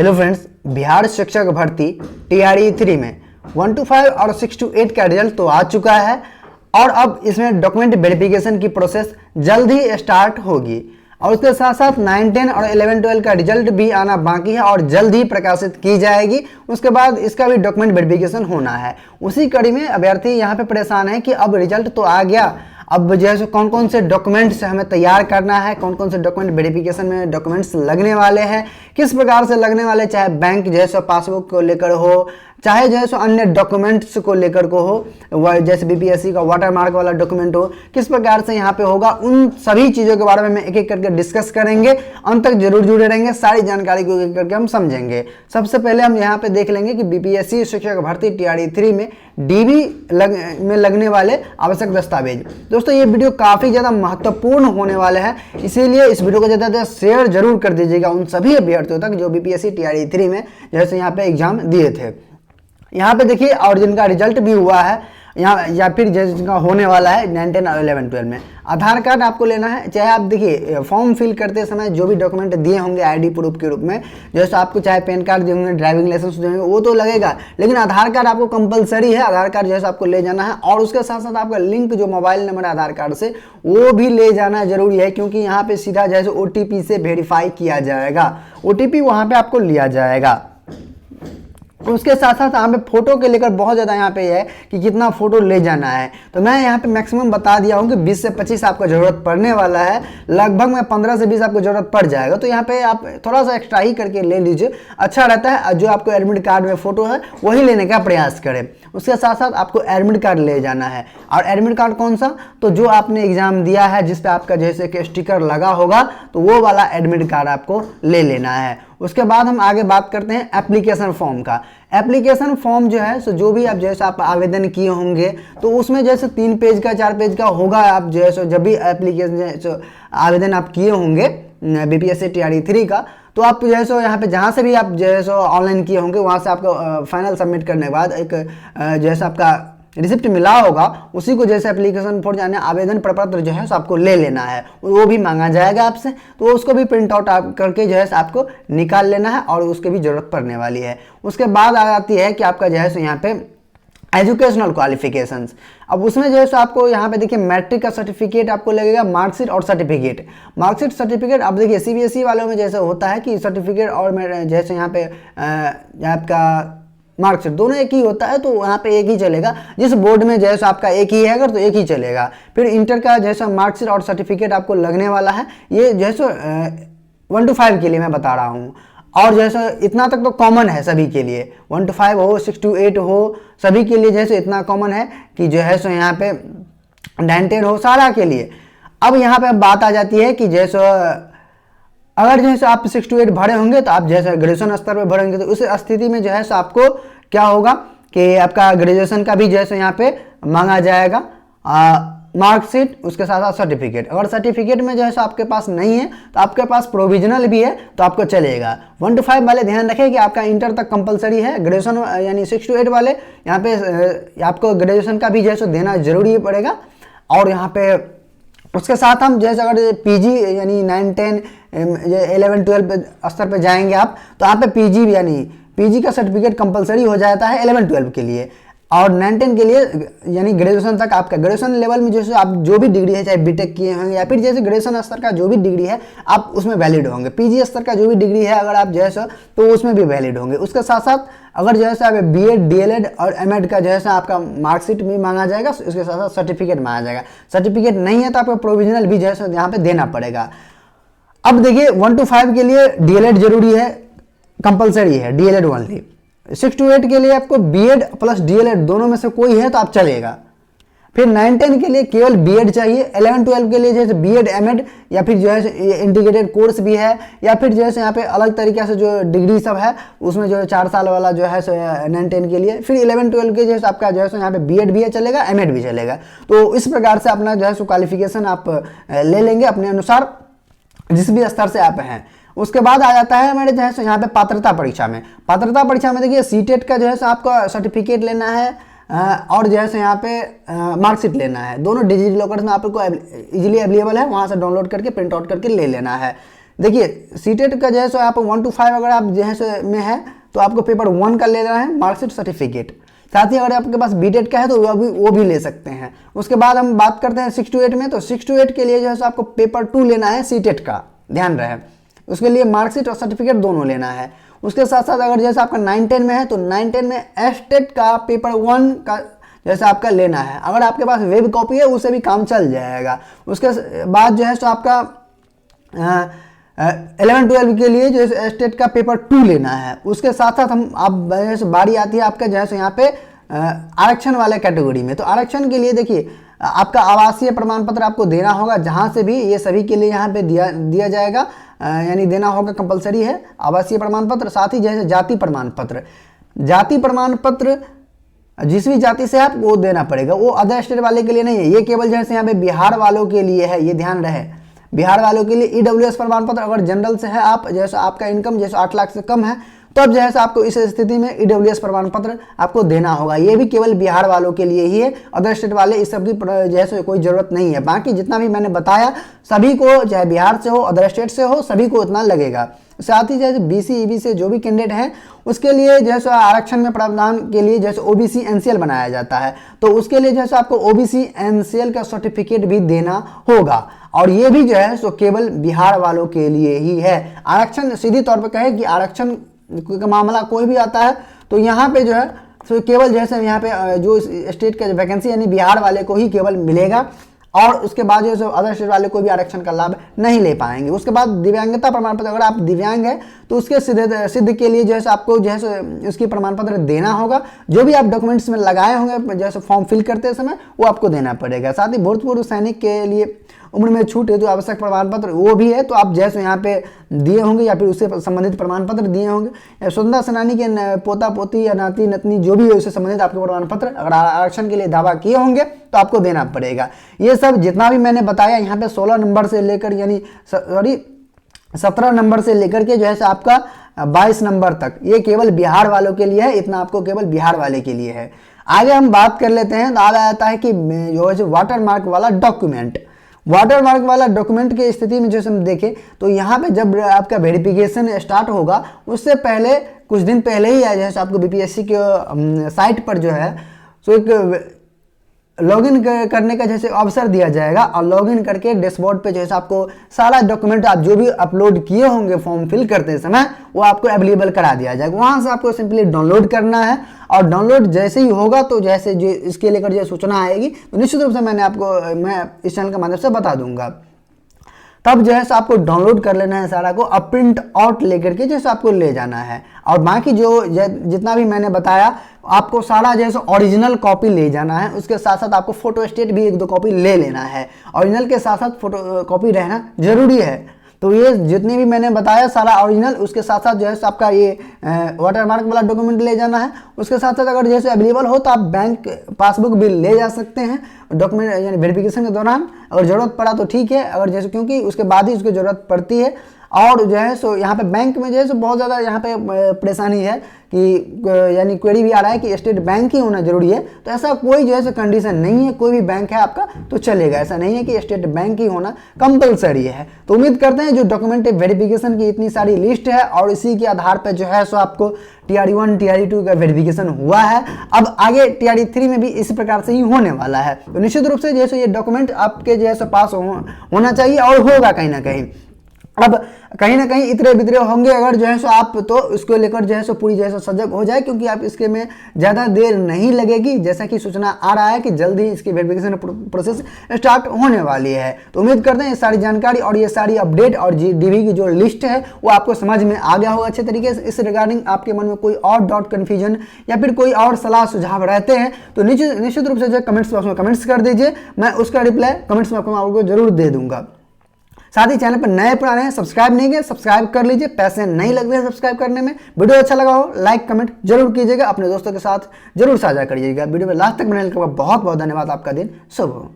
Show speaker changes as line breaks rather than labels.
Hello friends, Bihar शिक्षक भर्ती TRE 3 में 1 to 5 और 6 to 8 का रिजल्ट तो आ चुका है और अब इसमें डॉक्यूमेंट वेरिफिकेशन की प्रोसेस जल्द ही स्टार्ट होगी और उसके साथ साथ 9, 10 और 11, 12 का रिजल्ट भी आना बाकी है और जल्द ही प्रकाशित की जाएगी। उसके बाद इसका भी डॉक्यूमेंट वेरिफिकेशन होना है। उसी कड़ी में अभ्यर्थी यहाँ पे परेशान है कि अब रिजल्ट तो आ गया, अब जैसे कौन कौन से डॉक्यूमेंट्स हमें तैयार करना है, कौन कौन से डॉक्यूमेंट वेरिफिकेशन में डॉक्यूमेंट्स लगने वाले हैं, किस प्रकार से लगने वाले, चाहे बैंक जैसे पासबुक को लेकर हो, चाहे जैसे अन्य डॉक्यूमेंट्स को लेकर को हो, जैसे बीपीएससी का वाटरमार्क वाला डॉक्यूमेंट हो, किस प्रकार से यहाँ पे होगा, उन सभी चीज़ों के बारे में हम एक एक करके डिस्कस करेंगे। अंत तक जरूर जुड़े रहेंगे, सारी जानकारी को एक एक करके हम समझेंगे। सबसे पहले हम यहाँ पे देख लेंगे कि बीपीएससी शिक्षक भर्ती टीआरई 3 में डीबी में लगने वाले आवश्यक दस्तावेज। दोस्तों ये वीडियो काफ़ी ज़्यादा महत्वपूर्ण होने वाले हैं, इसीलिए इस वीडियो को ज़्यादा से ज़्यादा शेयर जरूर कर दीजिएगा उन सभी अभ्यर्थियों तक जो बीपीएससी टीआरई 3 में जैसे यहाँ पे एग्जाम दिए थे। यहाँ पे देखिए और जिनका रिजल्ट भी हुआ है यहाँ या फिर जिनका होने वाला है 9, 10 और 11, 12 में आधार कार्ड आपको लेना है। चाहे आप देखिए फॉर्म फिल करते समय जो भी डॉक्यूमेंट दिए होंगे आईडी प्रूफ के रूप में, जैसे आपको चाहे पैन कार्ड दिए होंगे, ड्राइविंग लाइसेंस दिए होंगे, वो तो लगेगा, लेकिन आधार कार्ड आपको कंपलसरी है। आधार कार्ड जैसे आपको ले जाना है और उसके साथ साथ आपका लिंक जो मोबाइल नंबर है आधार कार्ड से वो भी ले जाना जरूरी है, क्योंकि यहाँ पे सीधा जैसे OTP से वेरीफाई किया जाएगा, OTP वहाँ पे आपको लिया जाएगा। उसके साथ साथ यहाँ पे फोटो के लेकर बहुत ज़्यादा यहाँ पे है कि कितना फोटो ले जाना है, तो मैं यहाँ पे मैक्सिमम बता दिया हूँ कि 20 से 25 आपको ज़रूरत पड़ने वाला है। लगभग में 15 से 20 आपको ज़रूरत पड़ जाएगा, तो यहाँ पे आप थोड़ा सा एक्स्ट्रा ही करके ले लीजिए, अच्छा रहता है। जो आपको एडमिट कार्ड में फोटो है वही लेने का प्रयास करें। उसके साथ साथ आपको एडमिट कार्ड ले जाना है, और एडमिट कार्ड कौन सा, तो जो आपने एग्जाम दिया है जिस पे आपका जैसे कि स्टिकर लगा होगा तो वो वाला एडमिट कार्ड आपको ले लेना है। उसके बाद हम आगे बात करते हैं एप्लीकेशन फॉर्म का। एप्लीकेशन फॉर्म जो है सो जो भी आप जैसे आप आवेदन किए होंगे तो उसमें जैसे 3 पेज का 4 पेज का होगा। आप जैसे जब भी एप्लीकेशन आवेदन आप किए होंगे बीपीएससी टीआरई 3 का, तो आप जैसे यहाँ पे जहाँ से भी आप जैसे ऑनलाइन किए होंगे वहाँ से आपको फाइनल सबमिट करने के बाद एक जैसे आपका रिसिप्ट मिला होगा उसी को जैसे एप्लीकेशन फॉर्म जाने आवेदन प्रपत्र जो है सो आपको ले लेना है, वो भी मांगा जाएगा आपसे, तो उसको भी प्रिंट आउट करके जो है आपको निकाल लेना है और उसकी भी ज़रूरत पड़ने वाली है। उसके बाद आ जाती है कि आपका जो है सो यहाँ पे एजुकेशनल क्वालिफिकेशंस। अब उसमें जो है सो आपको यहाँ पे देखिए मैट्रिक का सर्टिफिकेट आपको लगेगा, मार्कशीट और सर्टिफिकेट। मार्कशीट सर्टिफिकेट अब देखिए सीबीएसई वालों में जैसे होता है कि सर्टिफिकेट और जैसे यहाँ पे आपका मार्कशीट दोनों एक ही होता है, तो यहाँ पे एक ही चलेगा। जिस बोर्ड में जैसे आपका एक ही है अगर तो एक ही चलेगा। फिर इंटर का जैसा मार्कशीट और सर्टिफिकेट आपको लगने वाला है, ये जैसे 1 to 5 के लिए मैं बता रहा हूँ, और जैसे इतना तक तो कॉमन है सभी के लिए, 1 to 5 हो 6 to 8 हो, सभी के लिए जैसे इतना कॉमन है कि जो है सो यहाँ पे 9, 10 हो सारा के लिए। अब यहाँ पे बात आ जाती है कि जैसे अगर जैसे आप 6 to 8 भरे होंगे तो आप जैसे ग्रेजुएशन स्तर पर भरेंगे तो उस स्थिति में जो है सो आपको क्या होगा कि आपका ग्रेजुएशन का भी जैसे यहाँ पे मांगा जाएगा मार्कशीट, उसके साथ साथ सर्टिफिकेट। अगर सर्टिफिकेट में जो है सो आपके पास नहीं है तो आपके पास प्रोविजनल भी है तो आपको चलेगा। 1 to 5 वाले ध्यान रखें कि आपका इंटर तक कंपलसरी है, ग्रेजुएशन यानी 6 to 8 वाले यहाँ पे आपको ग्रेजुएशन का भी जैसे देना जरूरी पड़ेगा। और यहाँ पे उसके साथ हम जैसे अगर पीजी यानी 9, 10, 11, 12 स्तर पे जाएंगे आप, तो यहाँ पे पीजी यानी पीजी का सर्टिफिकेट कंपलसरी हो जाता है 11, 12 के लिए, और 9, 10 के लिए यानी ग्रेजुएशन तक आपका ग्रेजुएशन लेवल में जैसे आप जो भी डिग्री है, चाहे बीटेक किए होंगे या फिर जैसे ग्रेजुएशन स्तर का जो भी डिग्री है आप उसमें वैलिड होंगे। पीजी स्तर का जो भी डिग्री है अगर आप जैसे तो उसमें भी वैलिड होंगे। उसके साथ साथ अगर जैसे आप बीएड, डीएलएड और एमएड का जैसे आपका मार्कशीट भी मांगा जाएगा, उसके साथ साथ सर्टिफिकेट मांगा जाएगा। सर्टिफिकेट नहीं है तो आपको प्रोविजनल भी जैसे यहाँ पे देना पड़ेगा। अब देखिए 1 to 5 के लिए डीएलएड जरूरी है, कंपलसरी है डीएलएड ओनली। 6 to 8 के लिए आपको बीएड प्लस डीएलएड दोनों में से कोई है तो आप चलेगा। फिर 9, 10 के लिए केवल बीएड चाहिए। 11, 12 के लिए जैसे बीएड, एमएड या फिर जो है इंटीग्रेटेड कोर्स भी है, या फिर जैसे यहाँ पे अलग तरीके से जो डिग्री सब है उसमें जो है 4 साल वाला जो है 9, 10 के लिए। फिर 11, 12 के जैसे आपका जो है यहाँ पे बीएड भी है चलेगा, एमएड भी चलेगा। तो इस प्रकार से अपना जो है क्वालिफिकेशन आप ले लेंगे अपने अनुसार जिस भी स्तर से आप हैं। उसके बाद आ जाता है हमारे जो है यहाँ पे पात्रता परीक्षा में। पात्रता परीक्षा में देखिए सीटेट का जो है आपका सर्टिफिकेट लेना है और जैसे यहाँ पे मार्कशीट लेना है। दोनों डिजिटल लॉकर में आपको इजीली अवेलेबल है, वहाँ से डाउनलोड करके प्रिंट आउट करके ले लेना है। देखिए सीटेट का जो है सो आप 1 to 5 अगर आप जो है सो में है तो आपको पेपर 1 का ले लेना है मार्कशीट सर्टिफिकेट। साथ ही अगर आपके पास बीटेड का है तो वो भी ले सकते हैं। उसके बाद हम बात करते हैं 6 to 8 में, तो 6 to 8 के लिए जो है सो आपको पेपर 2 लेना है सीटेट का, ध्यान रहे। उसके लिए मार्कशीट और सर्टिफिकेट दोनों लेना है। उसके साथ साथ अगर जैसे आपका 9-10 में है तो 9-10 में एस्टेट का पेपर 1 का जैसे आपका लेना है। अगर आपके पास वेब कॉपी है उसे भी काम चल जाएगा। उसके बाद जो है सो आपका 11-12 के लिए जो है स्टेट का पेपर 2 लेना है। उसके साथ साथ हम आप जैसे बारी आती है आपका जैसे यहाँ पे आरक्षण वाले कैटेगरी में। तो आरक्षण के लिए देखिए आपका आवासीय प्रमाण पत्र आपको देना होगा, जहाँ से भी ये सभी के लिए यहाँ पे दिया जाएगा, यानी देना होगा, कंपलसरी है आवासीय प्रमाण पत्र। साथ ही जैसे जाति प्रमाण पत्र, जाति प्रमाण पत्र जिस भी जाति से आप वो देना पड़ेगा, वो अदर स्टेट वाले के लिए नहीं है, ये केवल जैसे यहाँ पे बिहार वालों के लिए है, ये ध्यान रहे। बिहार वालों के लिए EWS प्रमाण पत्र, अगर जनरल से है आप, जैसे आपका इनकम जैसे 8 लाख से कम है, तब जैसे आपको इस स्थिति में EWS प्रमाण पत्र आपको देना होगा। ये भी केवल बिहार वालों के लिए ही है, अदर स्टेट वाले इस सब की जैसे कोई ज़रूरत नहीं है। बाकी जितना भी मैंने बताया सभी को, चाहे बिहार से हो अदर स्टेट से हो, सभी को उतना लगेगा। साथ ही जैसे BC EB से जो भी कैंडिडेट हैं उसके लिए जैसे आरक्षण में प्रावधान के लिए जैसे OBC NCL बनाया जाता है, तो उसके लिए जैसे आपको OBC NCL का सर्टिफिकेट भी देना होगा। और ये भी जो है सो केवल बिहार वालों के लिए ही है। आरक्षण सीधी तौर पर कहे कि आरक्षण का मामला कोई भी आता है तो यहाँ पे जो है तो केवल जैसे यहाँ पे जो स्टेट का वैकेंसी यानी बिहार वाले को ही केवल मिलेगा, और उसके बाद जो अदर स्टेट वाले कोई भी आरक्षण का लाभ नहीं ले पाएंगे। उसके बाद दिव्यांगता प्रमाण पत्र, अगर आप दिव्यांग हैं तो उसके सिद्ध के लिए जैसे आपको जैसे उसकी प्रमाण पत्र देना होगा। जो भी आप डॉक्यूमेंट्स में लगाए होंगे जैसे फॉर्म फिल करते समय वो आपको देना पड़ेगा। साथ ही भूतपूर्व सैनिक के लिए उम्र में छूट है तो आवश्यक प्रमाण पत्र वो भी है, तो आप जैसे यहाँ पे दिए होंगे या फिर उससे संबंधित प्रमाण पत्र दिए होंगे, या स्वतंत्रता सेनानी के पोता पोती या नाती नतनी जो भी है उससे संबंधित आपके प्रमाण पत्र अगर आरक्षण के लिए दावा किए होंगे तो आपको देना पड़ेगा। ये सब जितना भी मैंने बताया यहाँ पे 16 नंबर से लेकर यानी 17 नंबर से लेकर के जो है आपका 22 नंबर तक ये केवल बिहार वालों के लिए है। इतना आपको केवल बिहार वाले के लिए है। आगे हम बात कर लेते हैं, तो आगे आता है कि जो है वाटर मार्क वाला डॉक्यूमेंट। वाटर मार्क वाला डॉक्यूमेंट की स्थिति में जैसे हम देखें तो यहाँ पे जब आपका वेरिफिकेशन स्टार्ट होगा उससे पहले कुछ दिन पहले ही जैसे आपको BPSC के साइट पर जो है सो एक लॉगिन करने का जैसे अवसर दिया जाएगा, और लॉगिन करके डैशबोर्ड पे जैसे आपको सारा डॉक्यूमेंट आप जो भी अपलोड किए होंगे फॉर्म फिल करते समय वो आपको अवेलेबल करा दिया जाएगा। वहाँ से आपको सिंपली डाउनलोड करना है, और डाउनलोड जैसे ही होगा तो जैसे जो इसके लेकर जो सूचना आएगी तो निश्चित रूप से मैं इस चैनल के माध्यम से बता दूंगा। तब जो है आपको डाउनलोड कर लेना है सारा को, अब प्रिंट आउट लेकर के जैसे आपको ले जाना है। और बाकी जो जितना भी मैंने बताया आपको सारा जैसे ओरिजिनल कॉपी ले जाना है। उसके साथ साथ आपको फोटो स्टेट भी 1-2 कॉपी ले लेना है। ओरिजिनल के साथ साथ फोटो कॉपी रहना जरूरी है। तो ये जितने भी मैंने बताया सारा ओरिजिनल, उसके साथ साथ जो है आपका ये वाटर मार्क वाला डॉक्यूमेंट ले जाना है। उसके साथ साथ अगर जैसे अवेलेबल हो तो आप बैंक पासबुक भी ले जा सकते हैं डॉक्यूमेंट यानी वेरिफिकेशन के दौरान, अगर ज़रूरत पड़ा तो ठीक है, अगर जैसे क्योंकि उसके बाद ही उसकी ज़रूरत पड़ती है। और जो है सो यहाँ पे बैंक में जो है सो बहुत ज़्यादा यहाँ पे परेशानी है कि यानी क्वेरी भी आ रहा है कि स्टेट बैंक ही होना जरूरी है। तो ऐसा कोई जो है सो कंडीशन नहीं है, कोई भी बैंक है आपका तो चलेगा। ऐसा नहीं है कि स्टेट बैंक ही होना कंपलसरी है। तो उम्मीद करते हैं जो डॉक्यूमेंट वेरिफिकेशन की इतनी सारी लिस्ट है और इसी के आधार पर जो है सो आपको TRE1 TRE2 का वेरिफिकेशन हुआ है। अब आगे TRE3 में भी इसी प्रकार से ही होने वाला है। तो निश्चित रूप से जैसे ये डॉक्यूमेंट आपके जैसे पास होना चाहिए और होगा कहीं ना कहीं। अब कहीं ना कहीं इतरे बितरे होंगे अगर जो है सो आप तो इसको लेकर जो है सो पूरी जैसे सजग हो जाए, क्योंकि आप इसके में ज़्यादा देर नहीं लगेगी। जैसा कि सूचना आ रहा है कि जल्दी ही इसकी वेरिफिकेशन प्रोसेस स्टार्ट होने वाली है। तो उम्मीद करते हैं ये सारी जानकारी और ये सारी अपडेट और DV की जो लिस्ट है वो आपको समझ में आ गया होगा अच्छे तरीके से। इस रिगार्डिंग आपके मन में कोई और डाउट कन्फ्यूजन या फिर कोई और सलाह सुझाव रहते हैं तो निश्चित रूप से जो कमेंट्स बॉक्स में कमेंट्स कर दीजिए, मैं उसका रिप्लाई कमेंट्स में आपको जरूर दे दूंगा। साथ ही चैनल पर नए पुराने हैं सब्सक्राइब नहीं किए सब्सक्राइब कर लीजिए, पैसे नहीं लगते हैं सब्सक्राइब करने में। वीडियो अच्छा लगा हो लाइक कमेंट जरूर कीजिएगा, अपने दोस्तों के साथ जरूर साझा करिएगा। वीडियो में लास्ट तक बनाने के लिए बहुत बहुत धन्यवाद। आपका दिन शुभ हो।